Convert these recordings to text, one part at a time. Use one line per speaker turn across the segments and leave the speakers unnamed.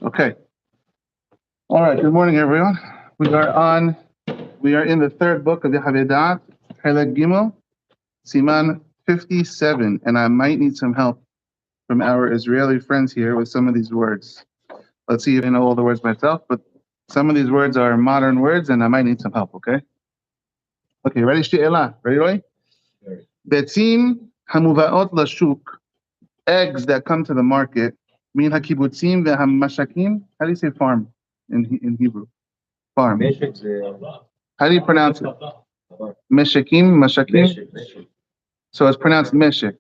Okay. All right. Good morning, everyone. We are in the third book of Yechave Daat Halacha Gimel, Siman 57, and I might need some help from our Israeli friends here with some of these words. Let's see if I know all the words myself, but some of these words are modern words, and I might need some help. Okay. Okay. Ready? She'ela. Ready, Roy? Betzim hamuvaot lashuk, eggs that come to the market. Min hakibutzim vehamashakim. How do you say farm in Hebrew? Farm. How do you pronounce it? Meshakim, Mashakim. So it's pronounced Meshek.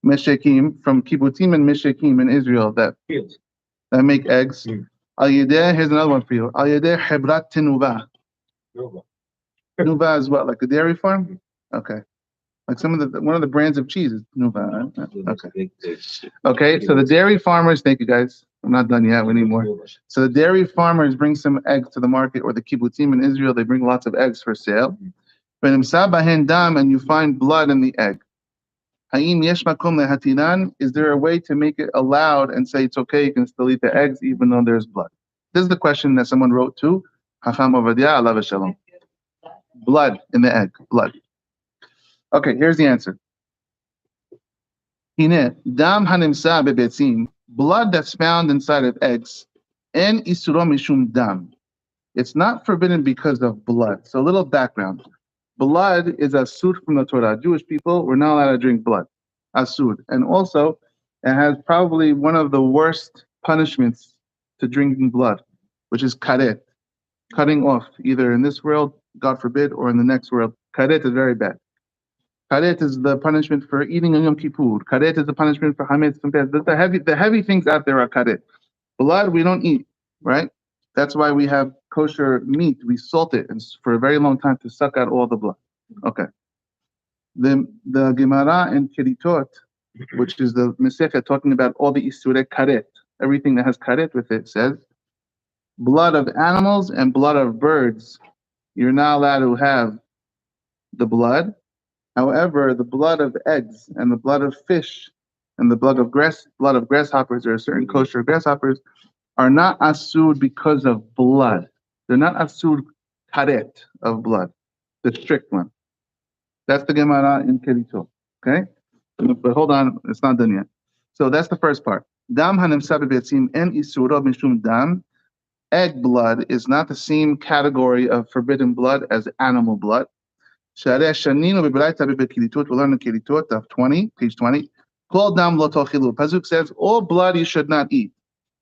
Meshakim from Kibbutzim and Meshakim in Israel that make eggs. Al Yedeh, here's another one for you. Al Yedeh Hebrat Tenuva. Nuva is what, like a dairy farm? Okay. Like one of the brands of cheese is Nuva. Right? Okay. So the dairy farmers, thank you guys. I'm not done yet. We need more. So the dairy farmers bring some eggs to the market, or the kibbutzim in Israel, they bring lots of eggs for sale. And you find blood in the egg. Is there a way to make it allowed and say it's okay, you can still eat the eggs even though there's blood? This is the question that someone wrote to Hacham Ovadia, alav shalom. Blood in the egg. Blood. Okay, here's the answer. Blood that's found inside of eggs, en isuro mishum dam. It's not forbidden because of blood. So a little background. Blood is asur from the Torah. Jewish people, we're not allowed to drink blood. Asur. And also, it has probably one of the worst punishments to drinking blood, which is karet, cutting off, either in this world, God forbid, or in the next world. Karet is very bad. Karet is the punishment for eating on Yom Kippur. Karet is the punishment for Hametz. The heavy things out there are karet. Blood we don't eat, right? That's why we have kosher meat. We salt it for a very long time to suck out all the blood. Okay. The Gemara in Keritot, which is the Masechah talking about all the Isurei karet, everything that has karet with it, says blood of animals and blood of birds, you're not allowed to have the blood. However, the blood of eggs and the blood of fish and the blood of grasshoppers, or certain kosher grasshoppers, are not asud because of blood. They're not asud karet of blood, the strict one. That's the Gemara in Keritot. Okay? But hold on, it's not done yet. So that's the first part. Dam hanimsa bebetzim en isuro mishum dam. Egg blood is not the same category of forbidden blood as animal blood. Shaarey shaninu b'beraita b'Keritot. We'll learn in Keritot of 20, page 20. Kol dam lo tochilu. Pasuk says all blood you should not eat.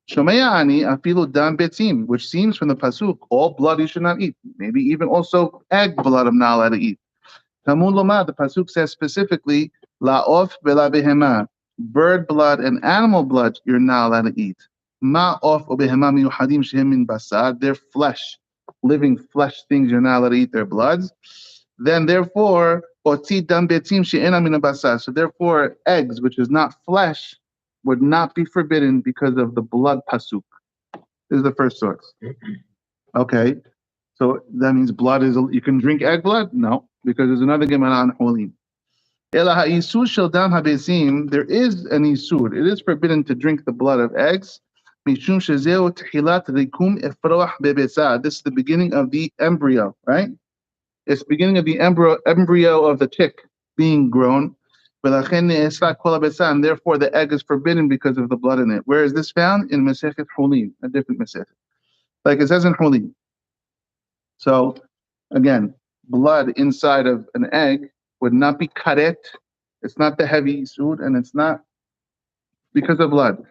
Shomeya ani afilu dam betzim, which seems from the pasuk all blood you should not eat. Maybe even also egg blood I'm not allowed to eat. Talmud lomad, the pasuk says specifically la'of v'la behema, bird blood and animal blood you're not allowed to eat. Ma'of ubehema miyuhadim shehem min basar, their flesh, living flesh things you're not allowed to eat their bloods. Then therefore, oti dam betzim she'ena min basar. So therefore, eggs, which is not flesh, would not be forbidden because of the blood pasuk. This is the first source. Okay, so that means blood is, you can drink egg blood? No, because there's another Gemara on Holin. Ela ha'isur shel dam habezim, there is an isur. It is forbidden to drink the blood of eggs. Mishum shezeu tchilat rikum efroach bebeza. This is the beginning of the embryo, right? It's the beginning of the embryo of the chick being grown. And therefore the egg is forbidden because of the blood in it. Where is this found? In Masechet Hulin, a different Masechet. Like it says in Hulin. So again, blood inside of an egg would not be karet. It's not the heavy isud, and it's not because of blood.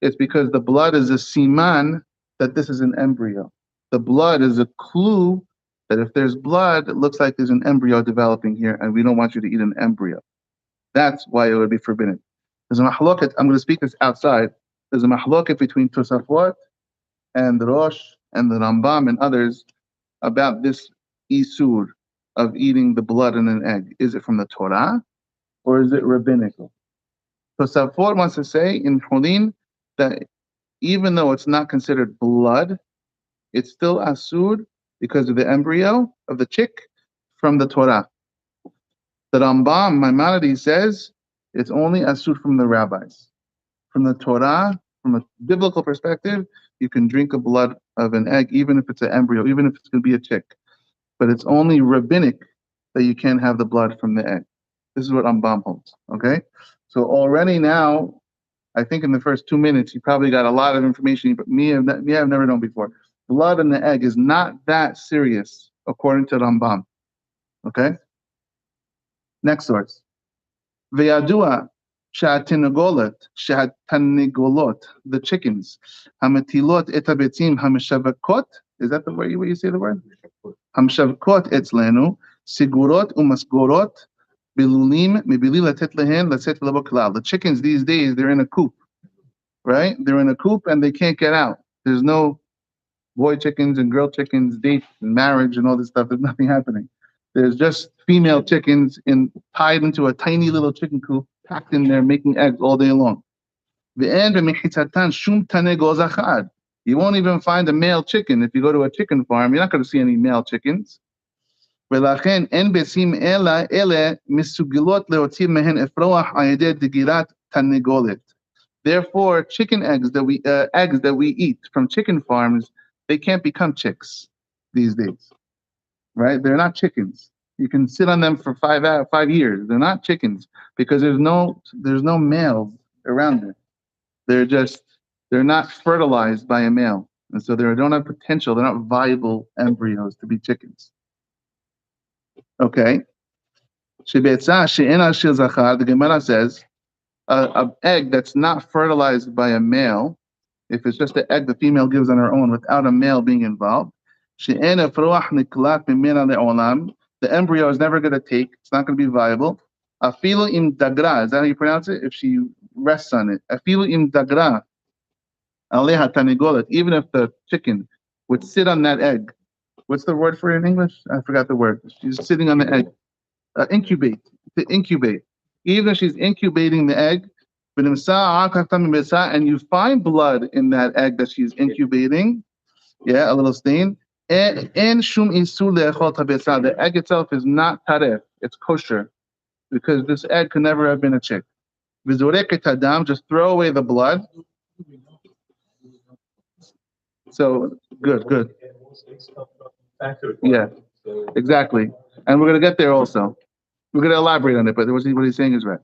It's because the blood is a siman that this is an embryo. The blood is a clue that if there's blood, it looks like there's an embryo developing here, and we don't want you to eat an embryo. That's why it would be forbidden. There's a mahloket, I'm going to speak this outside. There's a mahloket between Tosafot and the Rosh and the Rambam and others about this isur of eating the blood in an egg. Is it from the Torah or is it rabbinical? Tosafot wants to say in Hulin that even though it's not considered blood, it's still asur because of the embryo of the chick from the Torah. The Rambam, Maimonides, says it's only asur from the rabbis. From the Torah, from a biblical perspective, you can drink the blood of an egg, even if it's an embryo, even if it's going to be a chick. But it's only rabbinic that you can't have the blood from the egg. This is what Rambam holds. Okay, so already now, I think in the first 2 minutes, you probably got a lot of information, but I've never known before. Blood in the egg is not that serious, according to Rambam. Okay? Next source. V'yadua she'atinagolet, the chickens, hamatilot et habetzim hameshavakot, is that the way you say the word? Hameshavakot etzlenu, sigurot umasgorot, bilulim mibili latet lehen latzet lebo klal. The chickens these days, they're in a coop, right? They're in a coop and they can't get out. There's no boy chickens and girl chickens, dates and marriage and all this stuff. There's nothing happening. There's just female chickens tied into a tiny little chicken coop, packed in there, making eggs all day long. You won't even find a male chicken. If you go to a chicken farm, you're not going to see any male chickens. Therefore, chicken eggs that we eat from chicken farms, they can't become chicks these days, right? They're not chickens. You can sit on them for 5 years. They're not chickens because there's no males around them. They're not fertilized by a male, and so they don't have potential. They're not viable embryos to be chickens. Okay. The Gemara says an egg that's not fertilized by a male, if it's just an egg the female gives on her own without a male being involved, the embryo is never going to take. It's not going to be viable. Afilu im dagra, is that how you pronounce it? If she rests on it. Afilu im dagra, aleha tanigolet, even if the chicken would sit on that egg. What's the word for it in English? I forgot the word. She's sitting on the egg. Incubate. To incubate. Even if she's incubating the egg, and you find blood in that egg that she's incubating, a little stain. The egg itself is not taref, it's kosher, because this egg could never have been a chick. Just throw away the blood. So good. Yeah, exactly. And we're going to get there also. We're going to elaborate on it, but what he's saying is right.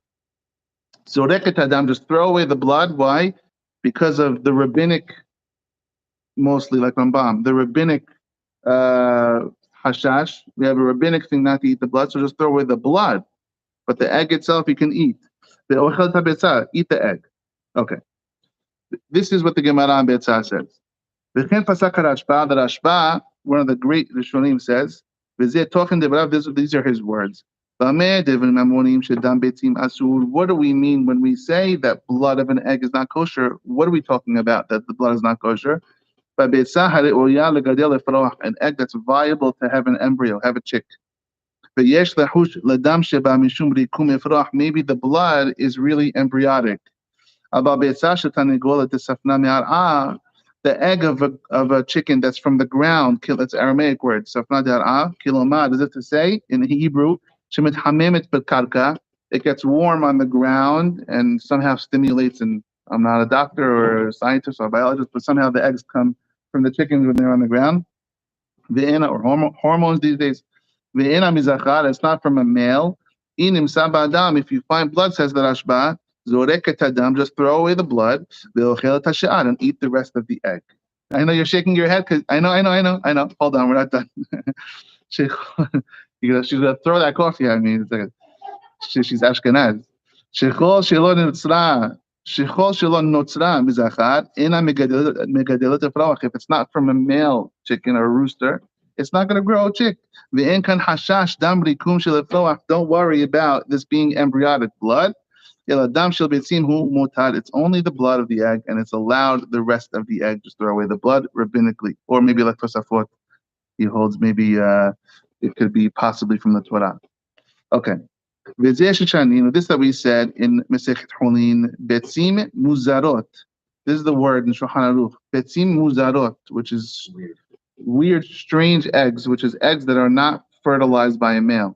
So just throw away the blood. Why? Because of the rabbinic, mostly like Rambam, the rabbinic hashash. We have a rabbinic thing not to eat the blood, so just throw away the blood. But the egg itself you can eat. Eat the egg. Okay. This is what the Gemara on Betzah says. The Rashba, one of the great Rishonim, says, these are his words. What do we mean when we say that blood of an egg is not kosher? What are we talking about that the blood is not kosher? An egg that's viable to have an embryo, have a chick. Maybe the blood is really embryonic. The egg of a chicken that's from the ground, that's Aramaic word, kilomad, is it to say in Hebrew, it gets warm on the ground and somehow stimulates, and I'm not a doctor or a scientist or a biologist, but somehow the eggs come from the chickens when they're on the ground. Or hormones these days. It's not from a male. If you find blood, says the Rashba, just throw away the blood, and eat the rest of the egg. I know you're shaking your head because I know. Hold on, we're not done. She's gonna throw that coffee at me. She's Ashkenaz. If it's not from a male chicken or a rooster, it's not going to grow a chick. Don't worry about this being embryonic blood. It's only the blood of the egg, and it's allowed the rest of the egg. Just throw away the blood rabbinically, or maybe like Tosafot, he holds maybe it could be possibly from the Torah. Okay. This that we said in Masechet Hulin, Betzim Muzarot. This is the word in Shulchan Aruch. Betzim Muzarot, which is weird, strange eggs, which is eggs that are not fertilized by a male.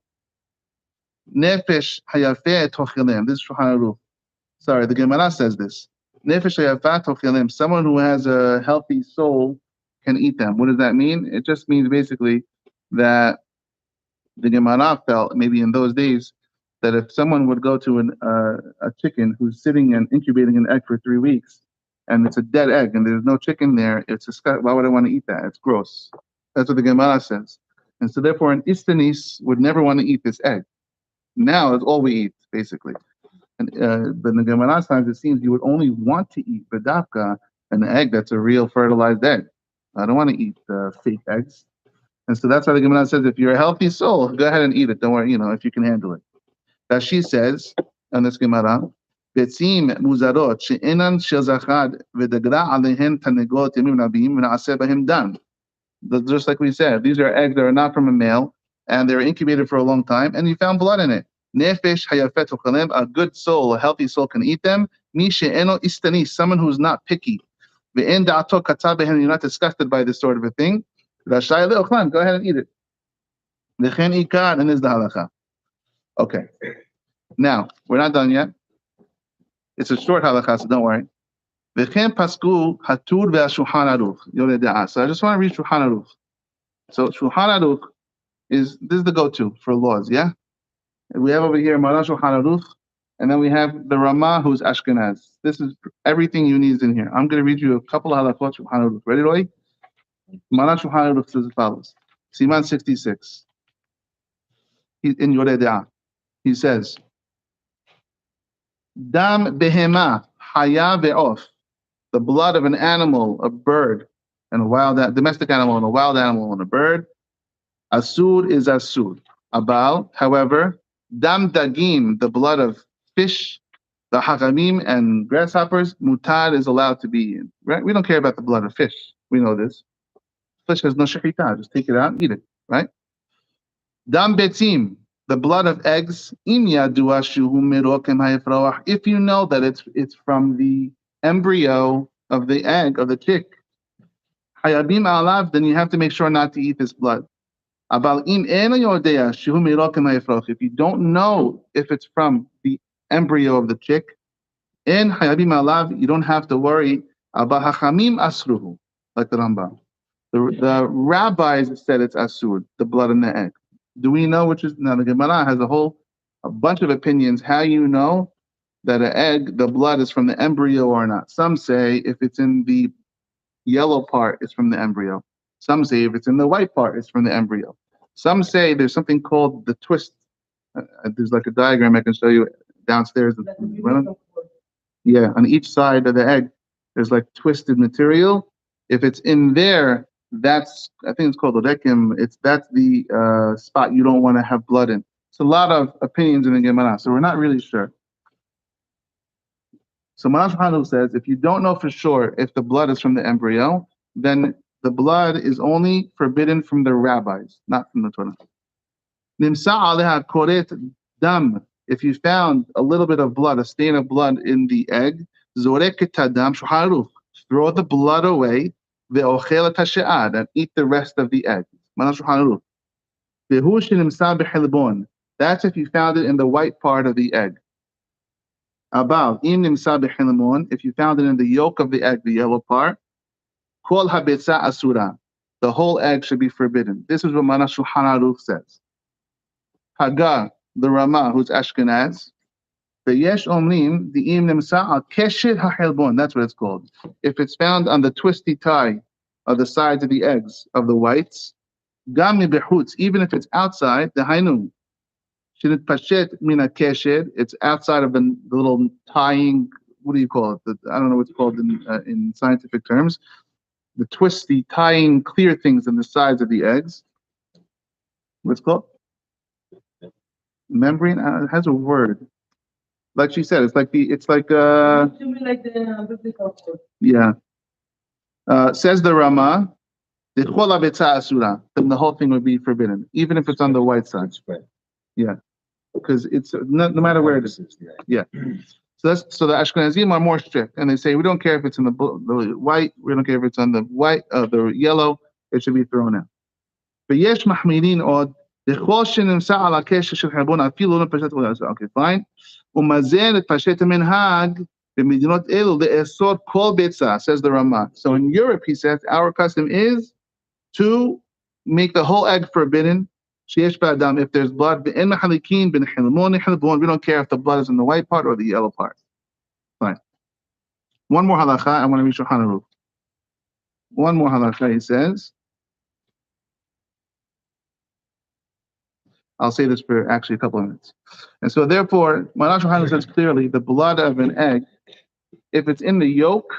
Nefesh Hayafeh Tochilem. This is Shulchan Aruch. Sorry, the Gemara says this. Nefesh hayafat ochelim. Someone who has a healthy soul can eat them. What does that mean? It just means basically that the Gemara felt maybe in those days that if someone would go to a chicken who's sitting and incubating an egg for 3 weeks, and it's a dead egg and there's no chicken there, it's disgusting. Why would I want to eat that? It's gross. That's what the Gemara says. And so therefore an Istanis would never want to eat this egg. Now it's all we eat, basically. And but in the Gemara times it seems you would only want to eat bedavka, an egg that's a real fertilized egg. I don't want to eat fake eggs. And so that's why the Gemara says, if you're a healthy soul, go ahead and eat it. Don't worry, if you can handle it. Rashi says on this Gemara, "Betzim muzarot she'enan shel zachad v'degra alehen tanegot yemim rabim v'na'aseh bahem dam." Just like we said, these are eggs that are not from a male, and they're incubated for a long time, and you found blood in it. Nefesh hayafet ochalem, a good soul, a healthy soul can eat them. Mi she'eno istani, someone who's not picky. Ve'en da'ato katzah behen, you're not disgusted by this sort of a thing. Rashai le'ochlan, go ahead and eat it. V'chen ikar, and is the halacha. Okay. Now, we're not done yet. It's a short halacha, so don't worry. V'chen pasku hatur ve'ashulchan aruch. So I just want to read Shulchan Aruch. So Shulchan Aruch this is the go-to for laws, yeah? We have over here Maran Shulchan Aruch, and then we have the Ramah, who's Ashkenaz. This is everything you need is in here. I'm going to read you a couple of halachot Shulchan Aruch. Ready, Roy? Maran Shulchan Aruch says as follows. Siman 66. In Yoreh De'ah. He says, Dam behema haya ve'of, the blood of an animal, a bird, and a domestic animal, and a wild animal, and a bird. Asur is asur. Abal, however, dam dagim, the blood of fish, the hagamim and grasshoppers, mutar is allowed to be eaten. Right? We don't care about the blood of fish. We know this. Fish has no shechita. Just take it out and eat it. Right? Dam betzim, the blood of eggs, if you know that it's from the embryo of the egg, of the chick, hayabim alav, then you have to make sure not to eat this blood. If you don't know if it's from the embryo of the chick, in hayabim alav, you don't have to worry about hachamim asruhu, like the Rambam. The rabbis said it's asur, the blood in the egg. Do we know which is? Now the Gemara has a bunch of opinions. How you know that an egg, the blood is from the embryo or not? Some say if it's in the yellow part, it's from the embryo. Some say if it's in the white part, it's from the embryo. Some say there's something called the twist. There's like a diagram I can show you downstairs. Yeah, on each side of the egg, there's like twisted material. If it's in there, I think it's called odekim. That's the spot you don't want to have blood in. It's a lot of opinions in the Gemara, so we're not really sure. So Maran Shulchan Aruch says, if you don't know for sure if the blood is from the embryo, then the blood is only forbidden from the rabbis, not from the Torah. Nimsa aleha koret dam. If you found a little bit of blood, a stain of blood in the egg, zoreket hadam Shulchan Aruch, throw the blood away. Ve'ochel tashe'ad, and eat the rest of the egg. Maran Shulchan Aruch. That's if you found it in the white part of the egg. Abal, if you found it in the yolk of the egg, the yellow part, kol habetza asura, the whole egg should be forbidden. This is what Maran Shulchan Aruch says. Hagar, the Ramah, who's Ashkenaz, Yesh omrim di'im nimsa al keshet ha'helbon. That's what it's called. If it's found on the twisty tie of the sides of the eggs of the whites, gam mibechutz, even if it's outside, the hainu shenit pashet mina keshet, it's outside of the little tying. What do you call it? I don't know what's called in scientific terms. The twisty tying clear things on the sides of the eggs. What's it called? Membrane. It has a word. Like she said, yeah. Says the Rama, then the whole thing would be forbidden, even if it's on the white side. Yeah, because it's no matter where it is. Yeah. So the Ashkenazim are more strict, and they say we don't care if it's in the white, we don't care if it's on the white, the yellow, it should be thrown out. But yesh mahmidin od okay, fine. Umazen et pashet minhag Says the Rama. So in Europe, he says, our custom is to make the whole egg forbidden. If there's blood, we don't care if the blood is in the white part or the yellow part. Fine. One more halacha. I want to read Shulchan Aruch. One more halacha. He says, I'll say this for actually a couple of minutes. And so therefore, Maran Shulchan Aruch says clearly, the blood of an egg, if it's in the yolk,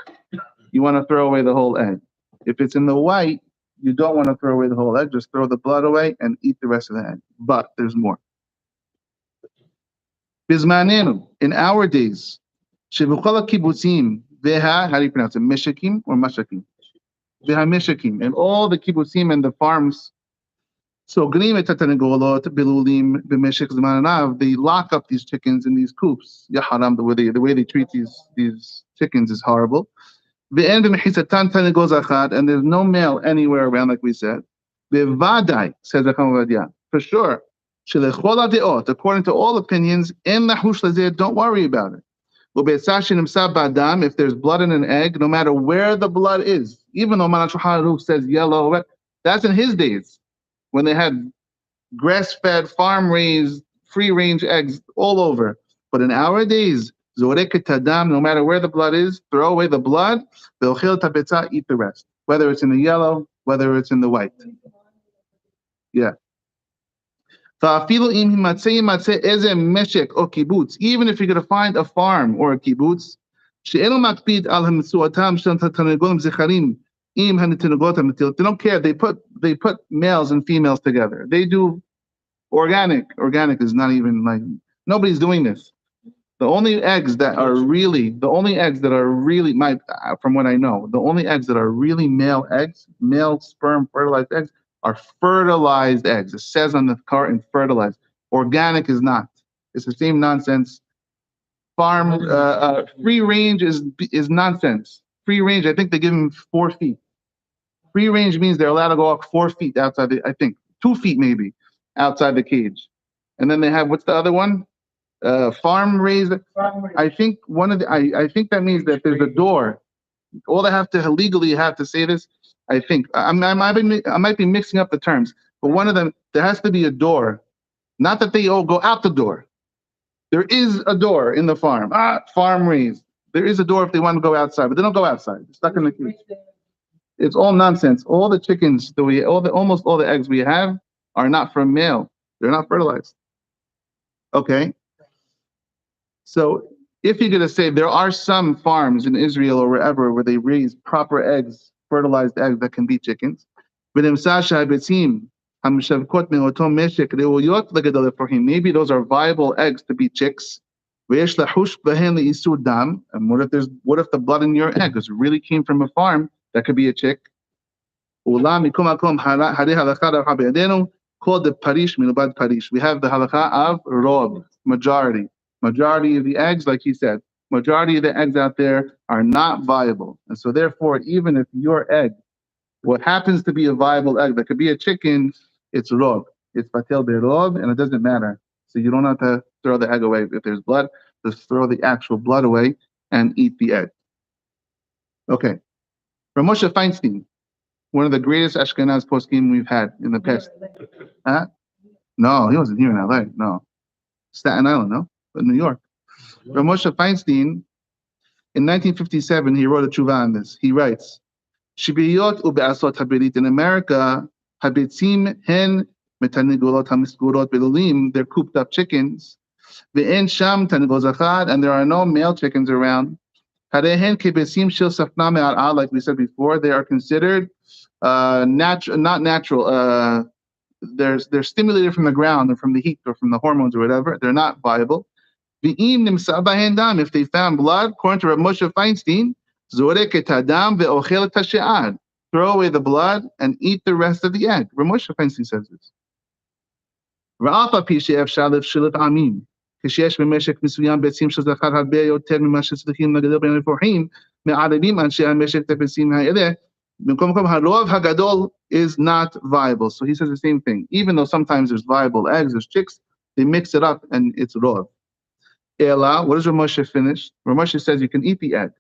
you want to throw away the whole egg. If it's in the white, you don't want to throw away the whole egg. Just throw the blood away and eat the rest of the egg. But there's more. Bizmanenu, in our days, Shevukhala kibbutzim, veha, how do you pronounce it? Mishakim or Mashakim? Veha Mishakim. And all the kibbutzim and the farms, so they lock up these chickens in these coops. Yaharam, the way they treat these chickens is horrible. And there's no male anywhere around, like we said. Says for sure. According to all opinions, don't worry about it. If there's blood in an egg, no matter where the blood is, even though Maran Shulchan Aruch says yellow, that's in his days when they had grass-fed, farm-raised, free-range eggs all over. But in our days, no matter where the blood is, throw away the blood, eat the rest. Whether it's in the yellow, whether it's in the white. Yeah. Even if you're going to find a farm or a kibbutz, they don't care. They put males and females together. They do organic. Organic is not even like, nobody's doing this. The only eggs that are really, from what I know, the only eggs that are really male eggs, male sperm fertilized eggs, are fertilized eggs. It says on the carton, fertilized. Organic is not. It's the same nonsense. Free range is nonsense. Free range, I think they give them 4 feet. Free range means they're allowed to go up 4 feet outside I think 2 feet maybe outside the cage. And then they have, what's the other one? Farm raised. I think I think that means that there's a door. All they have to legally have to say this. I think I might be mixing up the terms, but one of them, there has to be a door. Not that they all go out the door. There is a door in the farm. Farm raised. There is a door if they want to go outside, but they don't go outside. They're stuck in the cage. It's all nonsense. All the chickens almost all the eggs we have are not from male. They're not fertilized. Okay. So if you're going to say there are some farms in Israel or wherever where they raise proper eggs, fertilized eggs that can be chickens, maybe those are viable eggs to be chicks. And what if the blood in your egg really came from a farm that could be a chick? Called the parish minubad parish. We have the halakha of rob, majority. Majority of the eggs, like he said, majority of the eggs out there are not viable. And so therefore, even if your egg, what happens to be a viable egg that could be a chicken, it's rob. It's patel be rob, and it doesn't matter. So you don't have to throw the egg away. If there's blood, just throw the actual blood away and eat the egg. Okay. From Moshe Feinstein, one of the greatest Ashkenaz poskim we've had in the past. Huh? No, he wasn't here in LA. No. Staten Island, no? But New York. From Moshe Feinstein, in 1957, he wrote a tshuva on this. He writes, Shibiyot ube'asot habirit. In America, habitzim hen metanigolot hamisgurot belulim. They're cooped up chickens. Ve'en sham tanigol zachar. And there are no male chickens around. Harehen kebesim shil safna me'ar'ah. Like we said before, they are considered not natural. They're stimulated from the ground or from the heat or from the hormones or whatever. They're not viable. If they found blood, according to Rav Moshe Feinstein, throw away the blood and eat the rest of the egg. Rav Moshe Feinstein says this. Is not viable. So he says the same thing. Even though sometimes there's viable eggs, there's chicks, they mix it up and it's rov. Ela, what does Rav Moshe finish? Rav Moshe says you can eat the egg,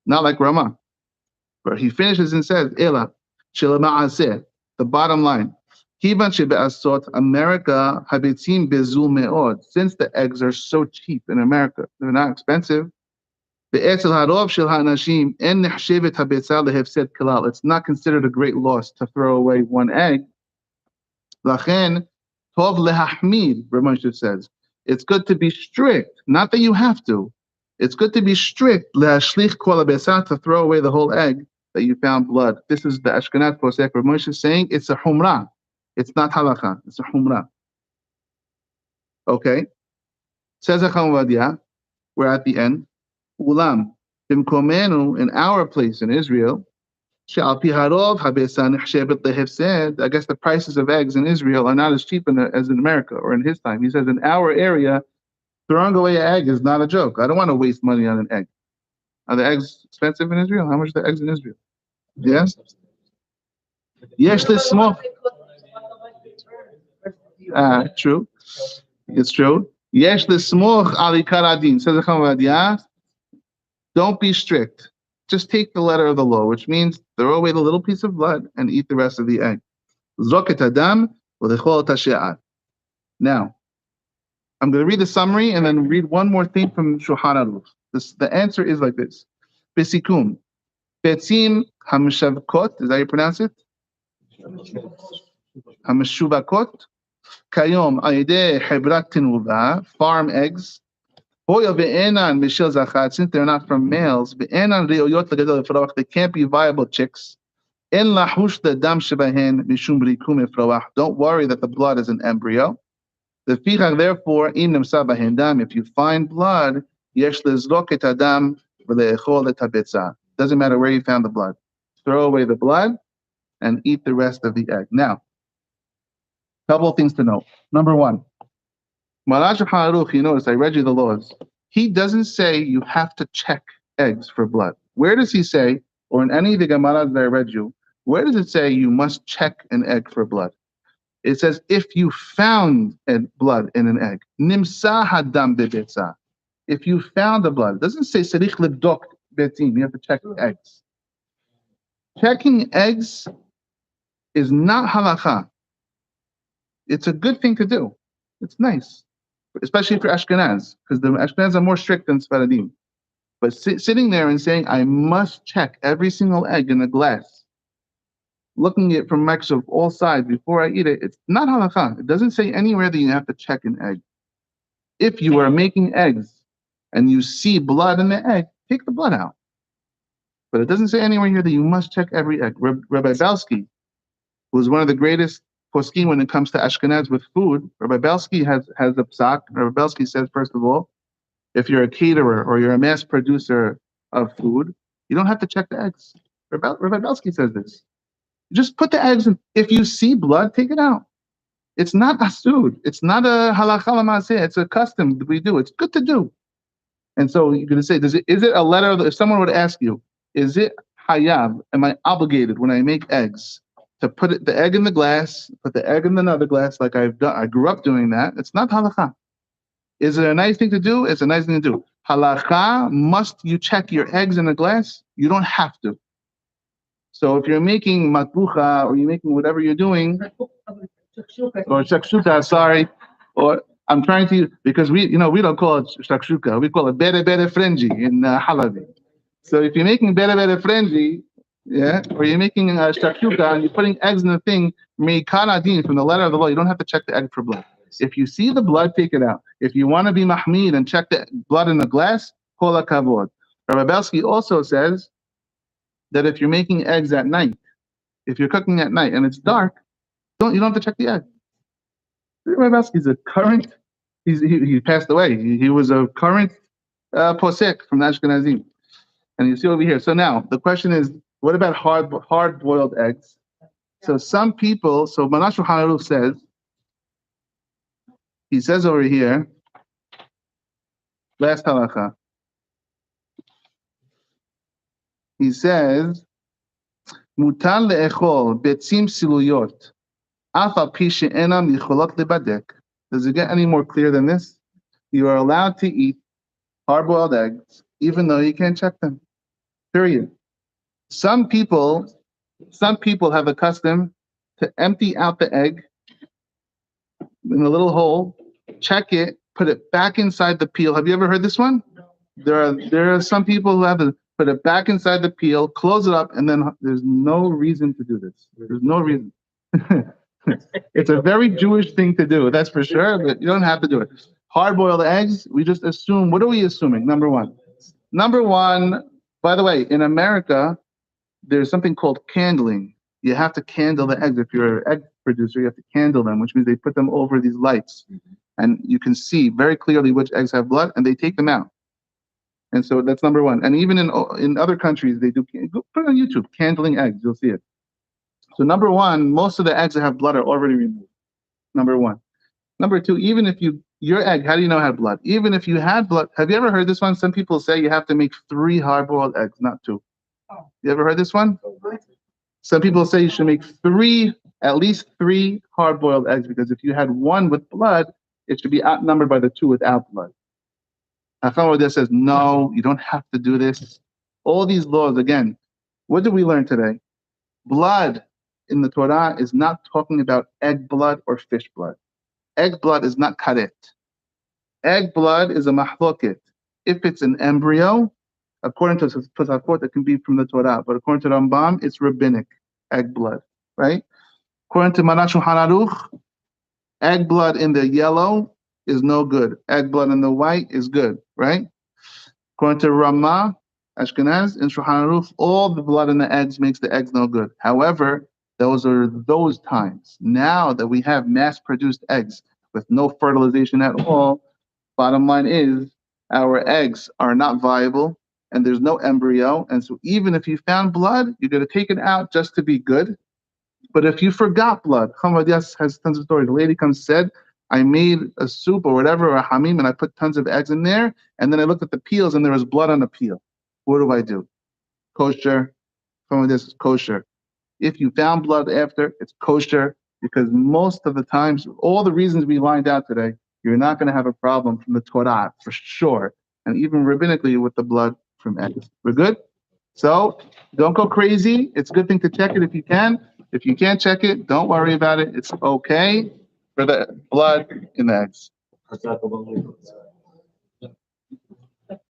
not like Rama. But he finishes and says, Ela, Shilama the bottom line. Kivan shebe'asot America habitzim bezul me'od. Since the eggs are so cheap in America, they're not expensive. Be'etzel harov shel ha'anashim en nechshevet habetzah lehefsed kalal. It's not considered a great loss to throw away one egg. Lachen tov lehahmid, Rav Moshe says. It's good to be strict, not that you have to. It's good to be strict, lehashlich kol habetzah, to throw away the whole egg that you found blood. This is the Ashkenaz posek. Rav Moshe is saying it's a humrah. It's not halacha. It's a humrah. Okay. Says Chacham Ovadia, we're at the end. Ulam bimkomenu, in our place in Israel. She'al pi harov habesa nechshevet lehefsed. I guess the prices of eggs in Israel are not as cheap as in America or in his time. He says in our area, throwing away an egg is not a joke. I don't want to waste money on an egg. Are the eggs expensive in Israel? How much are the eggs in Israel? Yes. Yes, this small. True. It's true. Yesh l'smoch ali karadin. Says the Chacham. Don't be strict. Just take the letter of the law, which means throw away the little piece of blood and eat the rest of the egg. Zoket adam v'lechol tashe'at. Now, I'm going to read the summary and then read one more thing from Shulchan Aruch. The answer is like this. Besikum. Betzim hamshavkot. Is that how you pronounce it? Hamshuvakot. Kayom ayde hebrat tinuva, farm eggs. Hoya ve'enan mishel zachat, since they're not from males. Ve'enan re'oyot l'gadol efroach, they can't be viable chicks. En lahush l'dam shebahen mishum rikum efroach. Don't worry that the blood is an embryo. The fichach, therefore, im nemsa bahen dam, if you find blood, yesh lezrok et adam v'le'echol et habetzah. Doesn't matter where you found the blood. Throw away the blood and eat the rest of the egg. Now, couple of things to note. Number one, Malash Haruch, you notice I read you the laws. He doesn't say you have to check eggs for blood. Where does he say, or in any of the Gemaras that I read you, where does it say you must check an egg for blood? It says if you found blood in an egg, nimsa hadam bebetza. If you found the blood, it doesn't say serich lebdok betim. You have to check eggs. Checking eggs is not halacha. It's a good thing to do. It's nice, especially for Ashkenaz, because the Ashkenaz are more strict than Sfaradim. But sitting there and saying, I must check every single egg in the glass, looking at it from microscope all sides before I eat it, it's not halakha. It doesn't say anywhere that you have to check an egg. If you are making eggs and you see blood in the egg, take the blood out. But it doesn't say anywhere here that you must check every egg. Rabbi Belsky, who was one of the greatest poskim when it comes to Ashkenaz with food, Rabbi Belsky has a psak. Rabbi Belsky says, first of all, if you're a caterer or you're a mass producer of food, you don't have to check the eggs. Rabbi Belsky says this. Just put the eggs in. If you see blood, take it out. It's not asud. It's not a halacha l'maaseh. It's a custom that we do. It's good to do. And so you're going to say, is it a letter? If someone would ask you, is it hayav? Am I obligated when I make eggs to put the egg in the glass, put the egg in another glass like I've done? I grew up doing that. It's not halacha. Is it a nice thing to do? It's a nice thing to do. Halacha, must you check your eggs in a glass? You don't have to. So if you're making matbucha or you're making whatever you're doing, or shakshuka, sorry, or I'm trying to, because we don't call it shakshuka, we call it bere frenji in Halabi. So if you're making bere frenji, yeah, or you're making shakshuka and you're putting eggs in the thing, meikar adin, from the letter of the law, you don't have to check the egg for blood. If you see the blood, take it out. If you want to be mahmid and check the blood in the glass, kol hakavod. Rabbi Belsky also says that if you're making eggs at night, if you're cooking at night and it's dark, you don't have to check the egg. Rabbi Belsky's a current. He passed away. He was a current posek from the Ashkenazim, and you see over here. So now the question is, what about hard-boiled eggs? So some people. So Manash Haruch says. He says over here, last halacha. He says, "Mutar le'echol betzim siluyot, af al pi she'enam yicholot lebadek." Does it get any more clear than this? You are allowed to eat hard-boiled eggs, even though you can't check them. Period. Some people have a custom to empty out the egg in a little hole, check it, put it back inside the peel. Have you ever heard this one? There are some people who have to put it back inside the peel, close it up, and then there's no reason to do this. There's no reason. It's a very Jewish thing to do, that's for sure, but you don't have to do it. Hard-boiled eggs, we just assume. What are we assuming? Number one, by the way, in America, there's something called candling. You have to candle the eggs. If you're an egg producer, you have to candle them, which means they put them over these lights. And you can see very clearly which eggs have blood, and they take them out. And so that's number one. And even in other countries, they do. Go put it on YouTube, candling eggs. You'll see it. So number one, most of the eggs that have blood are already removed. Number one. Number two, even if your egg, how do you know it had blood? Even if you had blood, have you ever heard this one? Some people say you have to make 3 hard-boiled eggs, not 2. You ever heard this one? Some people say you should make at least 3 hard-boiled eggs, because if you had 1 with blood, it should be outnumbered by the 2 without blood. Hacham says, no, you don't have to do this. All these laws, again, what did we learn today? Blood in the Torah is not talking about egg blood or fish blood. Egg blood is not karet. Egg blood is a mahloket. If it's an embryo, according to Tosafot, it can be from the Torah, but according to Rambam, it's rabbinic egg blood, right? According to Maran Shulchan Aruch, egg blood in the yellow is no good. Egg blood in the white is good, right? According to Ramah, Ashkenaz, in Shulchan Aruch, all the blood in the eggs makes the eggs no good. However, those are those times. Now that we have mass-produced eggs with no fertilization at all, bottom line is our eggs are not viable and there's no embryo. And so even if you found blood, you're going to take it out just to be good. But if you forgot blood, Hamadias has tons of stories. The lady comes and said, I made a soup or whatever, or a hamim, and I put tons of eggs in there, and then I looked at the peels and there was blood on the peel. What do I do? Kosher. Hamadias is kosher. If you found blood after, it's kosher, because most of the times, all the reasons we lined out today, you're not going to have a problem from the Torah for sure, and even rabbinically with the blood from eggs. We're good? So don't go crazy. It's a good thing to check it if you can. If you can't check it, don't worry about it. It's okay for the blood in the eggs.